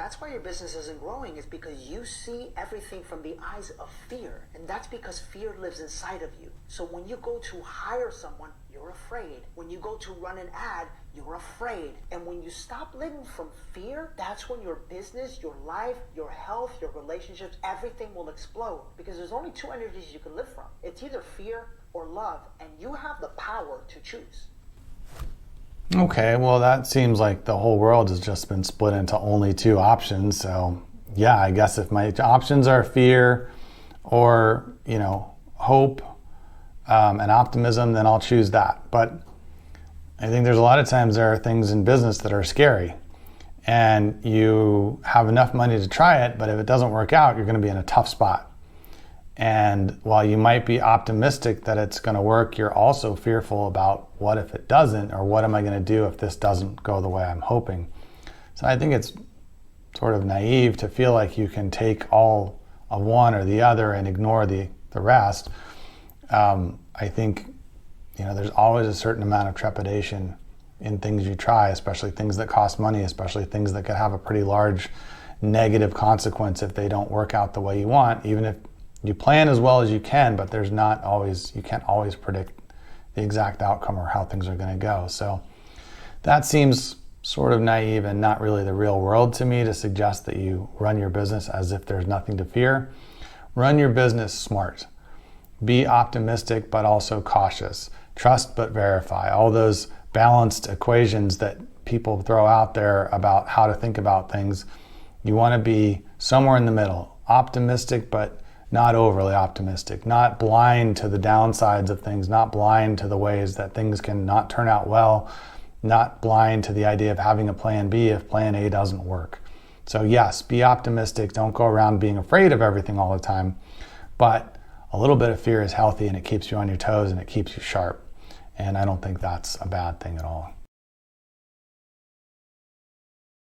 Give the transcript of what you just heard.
that's why your business isn't growing, is because you see everything from the eyes of fear. And that's because fear lives inside of you. So when you go to hire someone, you're afraid. When you go to run an ad, you're afraid. And when you stop living from fear, that's when your business, your life, your health, your relationships, everything will explode. Because there's only two energies you can live from. It's either fear or love, and you have the power to choose. Okay, well, that seems like the whole world has just been split into only two options. So yeah, I guess if my options are fear or, hope and optimism, then I'll choose that. But I think there's a lot of times there are things in business that are scary, and you have enough money to try it, but if it doesn't work out, you're going to be in a tough spot. And while you might be optimistic that it's going to work, you're also fearful about what if it doesn't, or what am I going to do if this doesn't go the way I'm hoping. So I think it's sort of naive to feel like you can take all of one or the other and ignore the rest. I think there's always a certain amount of trepidation in things you try, especially things that cost money, especially things that could have a pretty large negative consequence if they don't work out the way you want, even if you plan as well as you can, but you can't always predict the exact outcome or how things are going to go. So that seems sort of naive and not really the real world to me, to suggest that you run your business as if there's nothing to fear. Run your business smart. Be optimistic, but also cautious. Trust, but verify. All those balanced equations that people throw out there about how to think about things. You want to be somewhere in the middle. Optimistic, but not overly optimistic, not blind to the downsides of things, not blind to the ways that things can not turn out well, not blind to the idea of having a plan B if plan A doesn't work. So yes, be optimistic. Don't go around being afraid of everything all the time, but a little bit of fear is healthy, and it keeps you on your toes and it keeps you sharp. And I don't think that's a bad thing at all.